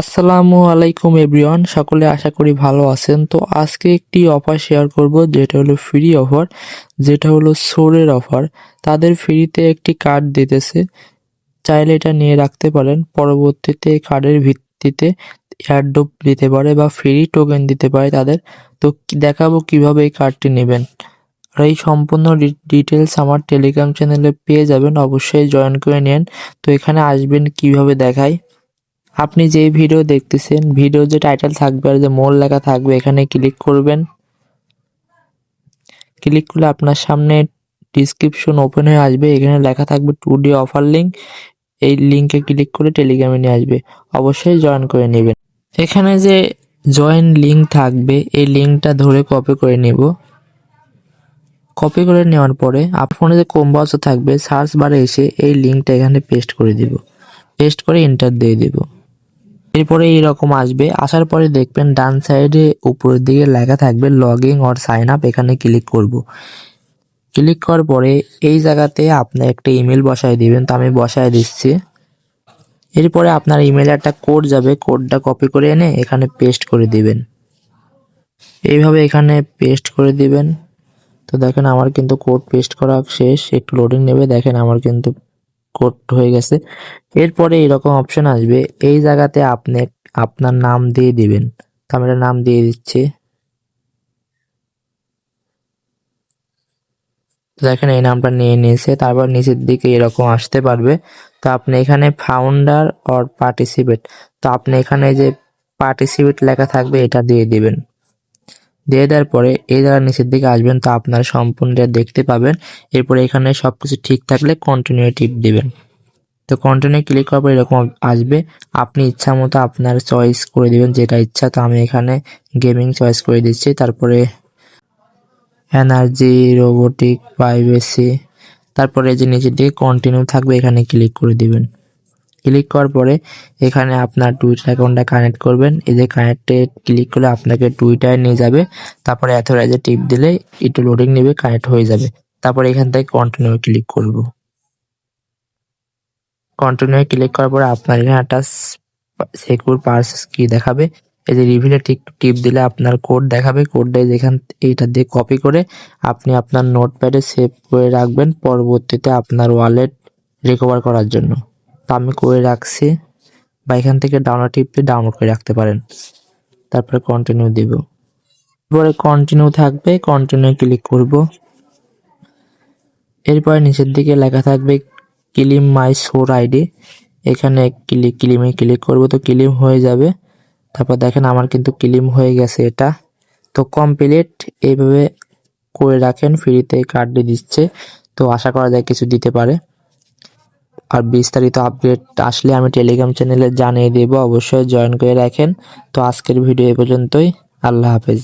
আসসালামু আলাইকুম এভরিওয়ান, সকলে আশা করি ভালো আছেন। তো আজকে একটি অফার শেয়ার করব যেটা হলো ফ্রি অফার, যেটা হলো সোরের অফার। তাদের ফ্রিতে একটি কার্ড দিতেছে, চাইলে এটা নিয়ে রাখতে পারেন। পরবর্তীতে এই কার্ডের ভিত্তিতে এয়ারড্রপ দিতে পারে বা ফ্রি টোকেন দিতে পারে তাদের। তো দেখাবো কিভাবে এই কার্ডটি নেবেন। আর এই সম্পূর্ণ ডিটেলস আমার টেলিগ্রাম চ্যানেলে পেয়ে যাবেন, অবশ্যই জয়েন করে নেন। তো এখানে আসবেন কিভাবে দেখাই। আপনি যে ভিডিও দেখতেছেন, ভিডিও যে টাইটেল থাকবে আর যে মোর লেখা থাকবে, এখানে ক্লিক করবেন। ক্লিক করলে আপনার সামনে ডিসক্রিপশন ওপেন হয়ে আসবে, এখানে লেখা থাকবে 2D অফার লিঙ্ক। এই লিঙ্কে ক্লিক করে টেলিগ্রামে নিয়ে আসবে, অবশ্যই জয়েন করে নেবেন। এখানে যে জয়েন লিঙ্ক থাকবে, এই লিঙ্কটা ধরে কপি করে নেব। কপি করে নেওয়ার পরে আপনার ফোনে যে কম ব্রাউজার থাকবে, সার্চ বারে এসে এই লিঙ্কটা এখানে পেস্ট করে দিব। পেস্ট করে এন্টার দিয়ে দিব। এরপরে এইরকম আসবে, আসার পরে দেখবেন ডান সাইডে উপরের দিকে লেখা থাকবে log in or sign up. এখানে ক্লিক করব। ক্লিক করার পরে এই জায়গাতে আপনি একটা ইমেল বসায় দিবেন, তো আমি বসায় দিচ্ছি। এরপরে আপনার ইমেলে একটা কোড যাবে, কোডটা কপি করে এনে এখানে পেস্ট করে দিবেন। এইভাবে এখানে পেস্ট করে দিবেন। তো দেখেন আমার কিন্তু কোড পেস্ট করা শেষ, একটু লোডিং নেবে। দেখেন আমার কিন্তু কোড হয়ে গেছে। এরপরে এরকম অপশন আসবে, এই জায়গাতে আপনি আপনার নাম দিয়ে দিবেন। তো আমি নাম দিয়ে দিচ্ছি। দেখেন এই নামটা নিয়ে নিয়েছে। তারপর নিচের দিকে এরকম আসতে পারবে। তো আপনি এখানে ফাউন্ডার অর পার্টিসিপেট, তো আপনি এখানে যে পার্টিসিপেট লেখা থাকবে এটা দিয়ে দিবেন। দিয়ে দেওয়ার পরে এই জায়গার নিচের দিকে আসবেন, তো আপনার সম্পূর্ণটা দেখতে পাবেন। এরপরে এখানে সবকিছু ঠিক থাকলে কন্টিনিউ টিপ দিবেন। তো কন্টিনিউ ক্লিক করার পর এরকম আসবে, আপনি ইচ্ছা মতো আপনার চয়েস করে দিবেন যেটা ইচ্ছা। তো আমি এখানে গেমিং চয়েস করে দিচ্ছি। তারপরে এনার্জি, রোবোটিক, প্রাইভেসি, তারপরে যে নিচের দিকে কন্টিনিউ থাকবে এখানে ক্লিক করে দিবেন। ক্লিক করার পরে এখানে আপনার টুইটার অ্যাকাউন্টটা কানেক্ট করবেন। এই যে কানেক্টে ক্লিক করলে আপনাকে টুইটারে নিয়ে যাবে। তারপরে অথরাইজে টিপ দিলে একটু লোডিং নেবে, কানেক্ট হয়ে যাবে। তারপরে এখান থেকে কন্টিনিউ ক্লিক করব। কন্টিনিউ ক্লিক করার পরে আপনার এখানে একটা সিকিউর পাসওয়ার্ড কি দেখাবে। এই যে রিভিলে টিপ দিলে আপনার কোড দেখাবে। কোডটা যেখান এইটা দিয়ে কপি করে আপনি আপনার নোটপ্যাডে সেভ করে রাখবেন, পরবর্তীতে আপনার ওয়ালেট রিকভার করার জন্য। তো আমি করে রাখছি, বা এখান থেকে ডাউনলোড টিপে ডাউনলোড করে রাখতে পারেন। তারপরে কন্টিনিউ দিব। এরপরে কন্টিনিউ থাকবে, কন্টিনিউ ক্লিক করব। এরপরে নিচের দিকে লেখা থাকবে ক্লেম মাই সোর আইডি। এখানে ক্লেমে ক্লিক করব, তো ক্লেম হয়ে যাবে। তারপর দেখেন আমার কিন্তু ক্লেম হয়ে গেছে এটা। তো কমপ্লিট। এইভাবে করে রাখেন, ফ্রিতে কার্ডটি দিচ্ছে। তো আশা করা যায় কিছু দিতে পারে। আর বিস্তারিত আপডেট আসলে আমি টেলিগ্রাম চ্যানেলে জানিয়ে দেব, অবশ্যই জয়েন করে রাখেন। তো আজকের ভিডিও এ পর্যন্তই। আল্লাহ হাফেজ।